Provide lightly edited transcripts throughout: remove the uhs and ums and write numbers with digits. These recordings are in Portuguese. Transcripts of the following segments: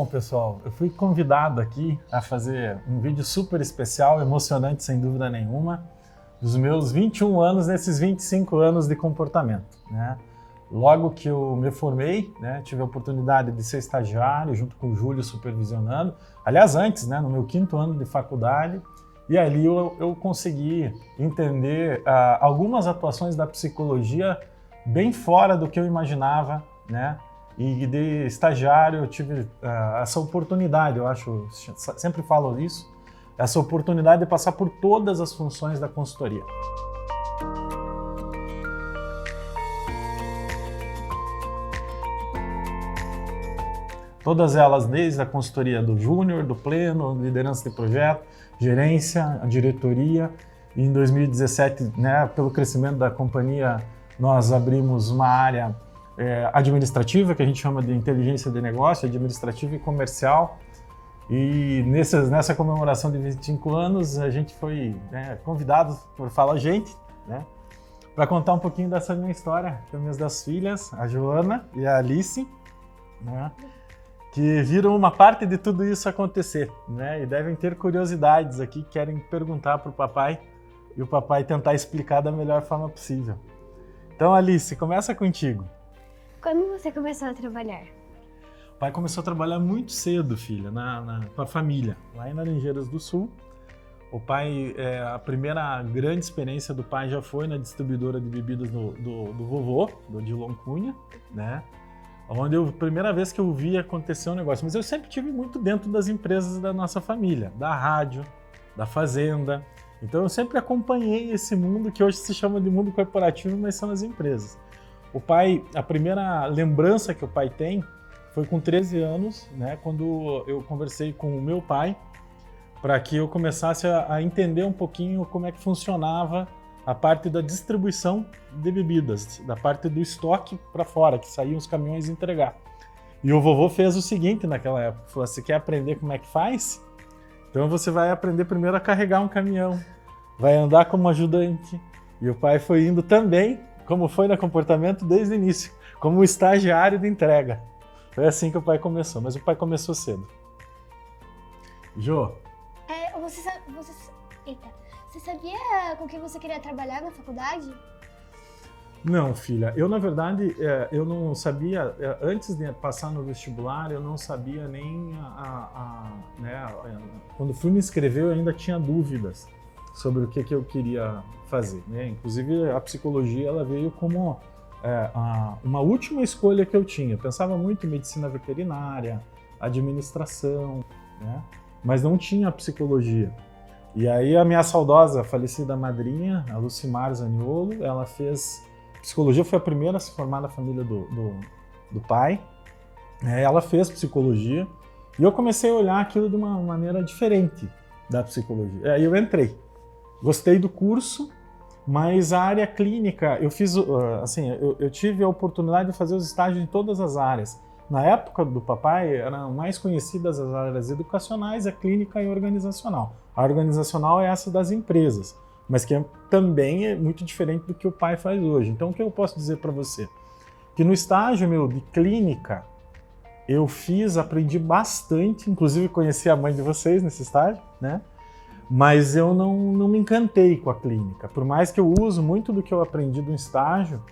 Bom, pessoal, eu fui convidado aqui a fazer um vídeo super especial, emocionante sem dúvida nenhuma, dos meus 21 anos nesses 25 anos de comportamento, né? Logo que eu me formei, né, tive a oportunidade de ser estagiário junto com o Júlio supervisionando, aliás antes, né, no meu 5º ano de faculdade, e ali eu consegui entender algumas atuações da psicologia bem fora do que eu imaginava, né? E de estagiário eu tive essa oportunidade, eu acho, sempre falo isso, essa oportunidade de passar por todas as funções da consultoria. Todas elas, desde a consultoria do júnior, do pleno, liderança de projeto, gerência, a diretoria. E em 2017, né, pelo crescimento da companhia, nós abrimos uma área administrativa, que a gente chama de inteligência de negócio, administrativa e comercial. E nessa comemoração de 25 anos, a gente foi, né, convidado por Fala Gente, né, para contar um pouquinho dessa minha história com minhas 2 filhas, a Joana e a Alice, né, que viram uma parte de tudo isso acontecer, né? E devem ter curiosidades aqui, querem perguntar para o papai e o papai tentar explicar da melhor forma possível. Então, Alice, começa contigo. Quando você começou a trabalhar? O pai começou a trabalhar muito cedo, filha, com a família, lá em Laranjeiras do Sul. O pai, a primeira grande experiência do pai já foi na distribuidora de bebidas do vovô, do Odilon Cunha, né? Onde a primeira vez que eu vi acontecer um negócio. Mas eu sempre tive muito dentro das empresas da nossa família, da rádio, da fazenda. Então eu sempre acompanhei esse mundo que hoje se chama de mundo corporativo, mas são as empresas. O pai, a primeira lembrança que o pai tem foi com 13 anos, né, quando eu conversei com o meu pai para que eu começasse a entender um pouquinho como é que funcionava a parte da distribuição de bebidas, da parte do estoque para fora, que saíam os caminhões entregar. E o vovô fez o seguinte naquela época, falou, você quer aprender como é que faz? Então você vai aprender primeiro a carregar um caminhão, vai andar como ajudante. E o pai foi indo também, como foi no comportamento desde o início, como estagiário de entrega. Foi assim que o pai começou, mas o pai começou cedo. Jô? Você sabia com que você queria trabalhar na faculdade? Não, filha. Eu, na verdade, eu não sabia, antes de passar no vestibular, eu não sabia nem, né, quando fui me inscrever, eu ainda tinha dúvidas sobre o que eu queria fazer, né? Inclusive, a psicologia, ela veio como uma última escolha que eu tinha. Eu pensava muito em medicina veterinária, administração, né? Mas não tinha psicologia. E aí a minha saudosa, falecida madrinha, a Lucimar Zaniolo, ela fez psicologia, foi a primeira a se formar na família do pai. Ela fez psicologia e eu comecei a olhar aquilo de uma maneira diferente da psicologia. Aí eu entrei, gostei do curso, mas a área clínica, eu fiz, assim, eu tive a oportunidade de fazer os estágios em todas as áreas. Na época do papai, eram mais conhecidas as áreas educacionais, a clínica e a organizacional. A organizacional é essa das empresas, mas que também é muito diferente do que o pai faz hoje. Então, o que eu posso dizer para você? Que no estágio meu de clínica, eu aprendi bastante, inclusive conheci a mãe de vocês nesse estágio, né? Mas eu não me encantei com a clínica, por mais que eu uso muito do que eu aprendi do estágio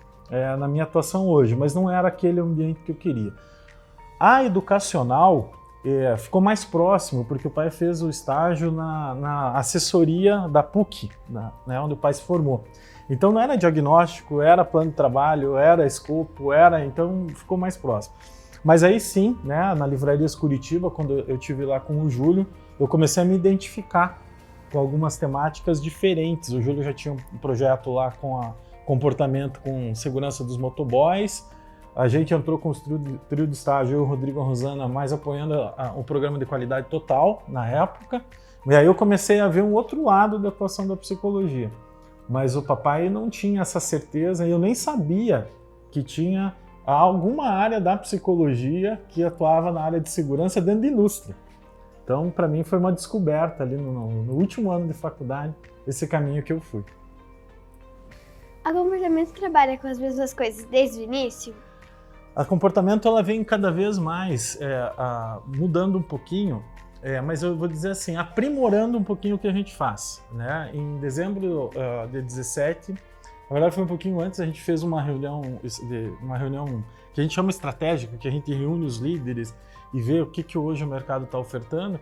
na minha atuação hoje, mas não era aquele ambiente que eu queria. A educacional ficou mais próximo, porque o pai fez o estágio na assessoria da PUC, né, onde o pai se formou. Então não era diagnóstico, era plano de trabalho, era escopo, então ficou mais próximo. Mas aí sim, né, na Livrarias Curitiba, quando eu estive lá com o Júlio, eu comecei a me identificar com algumas temáticas diferentes. O Júlio já tinha um projeto lá com comportamento com segurança dos motoboys. A gente entrou com o trio de estágio, eu, o Rodrigo e a Rosana, mais apoiando o programa de qualidade total na época. E aí eu comecei a ver um outro lado da atuação da psicologia. Mas o papai não tinha essa certeza e eu nem sabia que tinha alguma área da psicologia que atuava na área de segurança dentro da indústria. Então, para mim, foi uma descoberta ali no último ano de faculdade, esse caminho que eu fui. A comportamento trabalha com as mesmas coisas desde o início? A comportamento ela vem cada vez mais mudando um pouquinho, mas eu vou dizer assim, aprimorando um pouquinho o que a gente faz, né? Em dezembro de 17, na verdade foi um pouquinho antes, a gente fez uma reunião que a gente chama estratégica, que a gente reúne os líderes e vê o que hoje o mercado está ofertando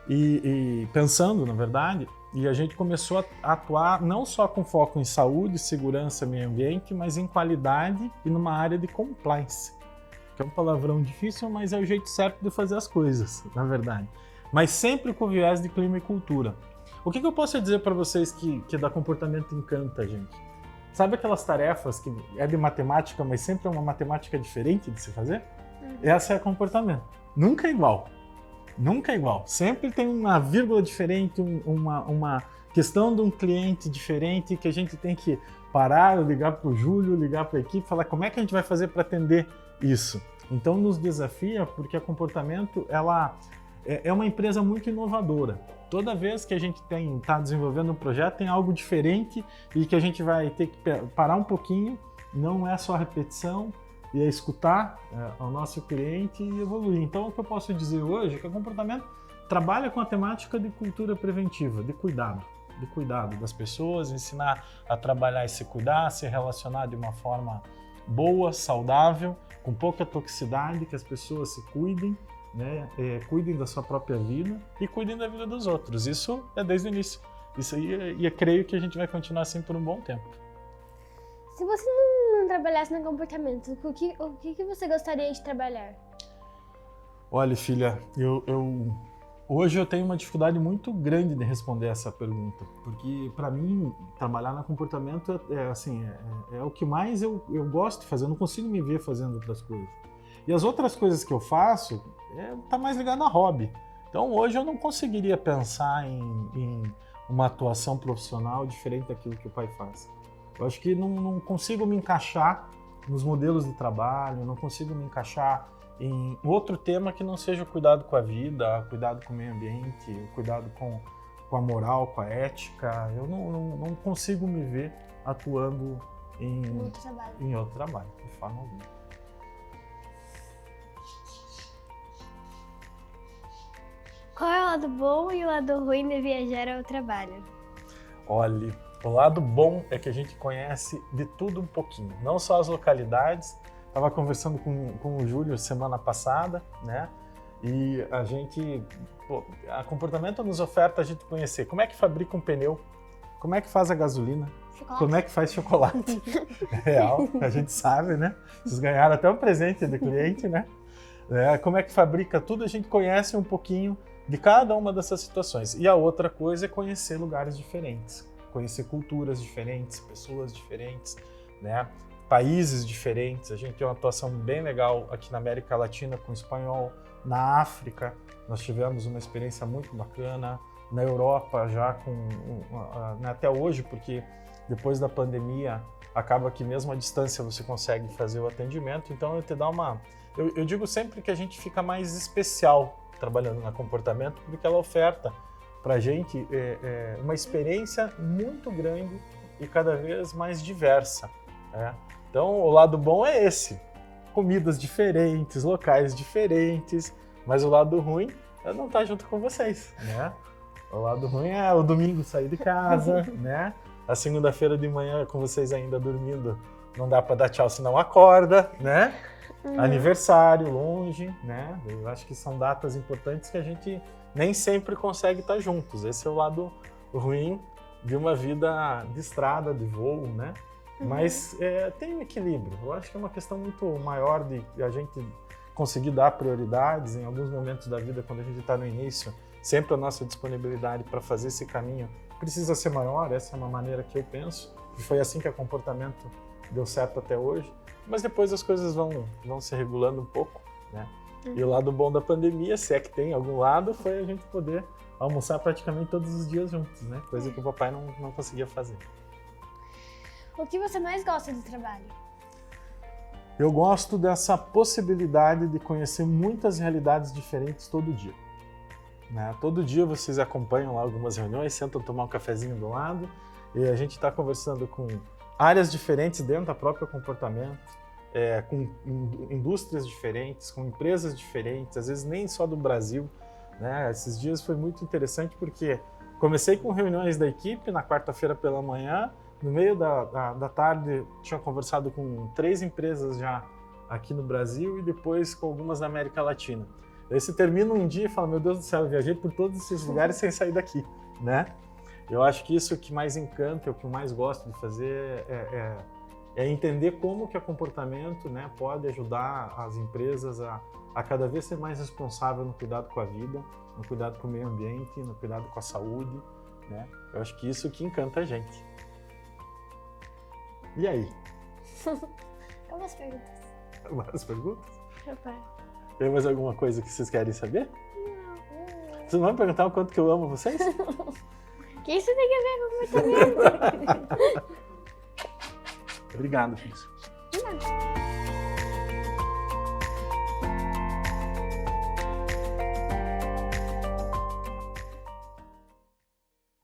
e pensando, na verdade, e a gente começou a atuar não só com foco em saúde, segurança, meio ambiente, mas em qualidade e numa área de compliance, que é um palavrão difícil, mas é o jeito certo de fazer as coisas, na verdade. Mas sempre com viés de clima e cultura. O que eu posso dizer para vocês que da comportamento encanta, gente? Sabe aquelas tarefas que é de matemática, mas sempre é uma matemática diferente de se fazer? Essa é comportamento. Nunca é igual. Nunca é igual. Sempre tem uma vírgula diferente, uma questão de um cliente diferente que a gente tem que parar, ligar para o Júlio, ligar para a equipe, falar como é que a gente vai fazer para atender isso. Então nos desafia porque a comportamento ela é uma empresa muito inovadora. Toda vez que a gente está desenvolvendo um projeto tem algo diferente e que a gente vai ter que parar um pouquinho, não é só repetição, e é escutar o nosso cliente e evoluir. Então, o que eu posso dizer hoje é que o comportamento trabalha com a temática de cultura preventiva, de cuidado das pessoas, ensinar a trabalhar e se cuidar, se relacionar de uma forma boa, saudável, com pouca toxicidade, que as pessoas se cuidem, né? Cuidem da sua própria vida e cuidem da vida dos outros. Isso é desde o início. Isso aí, e eu creio que a gente vai continuar assim por um bom tempo. Se você não trabalhasse no comportamento, o que você gostaria de trabalhar? Olha, filha, hoje eu tenho uma dificuldade muito grande de responder essa pergunta, porque para mim trabalhar no comportamento é o que mais eu gosto de fazer. Eu não consigo me ver fazendo outras coisas. E as outras coisas que eu faço tá mais ligado a hobby. Então hoje eu não conseguiria pensar em uma atuação profissional diferente daquilo que o pai faz. Eu acho que não consigo me encaixar nos modelos de trabalho, não consigo me encaixar em outro tema que não seja o cuidado com a vida, cuidado com o meio ambiente, o cuidado com a moral, com a ética. Eu não consigo me ver atuando em outro trabalho, de forma alguma. Qual é o lado bom e o lado ruim de viajar ao trabalho? Olha, o lado bom é que a gente conhece de tudo um pouquinho, não só as localidades. Estava conversando com o Júlio semana passada, né? E a comportamento nos oferta a gente conhecer como é que fabrica um pneu, como é que faz a gasolina, como é que faz chocolate. Real, a gente sabe, né? Vocês ganharam até um presente do cliente, né? Como é que fabrica tudo, a gente conhece um pouquinho de cada uma dessas situações. E a outra coisa é conhecer lugares diferentes, conhecer culturas diferentes, pessoas diferentes, né? Países diferentes. A gente tem uma atuação bem legal aqui na América Latina com o espanhol. Na África, nós tivemos uma experiência muito bacana. Na Europa, já até hoje, porque depois da pandemia, acaba que mesmo à distância você consegue fazer o atendimento. Então, eu digo sempre que a gente fica mais especial trabalhando no comportamento, porque ela oferta para a gente uma experiência muito grande e cada vez mais diversa. Então, o lado bom é esse. Comidas diferentes, locais diferentes, mas o lado ruim é não estar junto com vocês, né? O lado ruim é o domingo sair de casa, né? A segunda-feira de manhã com vocês ainda dormindo, não dá para dar tchau se não acorda, né? Aniversário longe, né? Eu acho que são datas importantes que a gente nem sempre consegue estar juntos. Esse é o lado ruim de uma vida de estrada, de voo, né? Mas tem um equilíbrio. Eu acho que é uma questão muito maior de a gente conseguir dar prioridades em alguns momentos da vida, quando a gente está no início. Sempre a nossa disponibilidade para fazer esse caminho precisa ser maior. Essa é uma maneira que eu penso. E foi assim que o comportamento deu certo até hoje. Mas depois as coisas vão se regulando um pouco, né? E o lado bom da pandemia, se é que tem algum lado, foi a gente poder almoçar praticamente todos os dias juntos, né? Coisa que o papai não conseguia fazer. O que você mais gosta do trabalho? Eu gosto dessa possibilidade de conhecer muitas realidades diferentes todo dia. Né? Todo dia vocês acompanham lá algumas reuniões, sentam tomar um cafezinho do lado e a gente está conversando com áreas diferentes dentro da própria comportamento, com indústrias diferentes, com empresas diferentes, às vezes nem só do Brasil, né? Esses dias foi muito interessante porque comecei com reuniões da equipe na quarta-feira pela manhã, no meio da tarde tinha conversado com 3 empresas já aqui no Brasil e depois com algumas da América Latina. Aí você termina um dia e fala, meu Deus do céu, eu viajei por todos esses lugares sem sair daqui, né? Eu acho que isso que mais encanta, o que eu mais gosto de fazer é entender como que o comportamento, né, pode ajudar as empresas a cada vez ser mais responsável no cuidado com a vida, no cuidado com o meio ambiente, no cuidado com a saúde, né? Eu acho que isso que encanta a gente. E aí? Algumas perguntas. Mais perguntas? Papai. Tem mais alguma coisa que vocês querem saber? Não. Vocês vão me perguntar o quanto que eu amo vocês? O que isso tem a ver com comportamento? Obrigado, Cris. Não.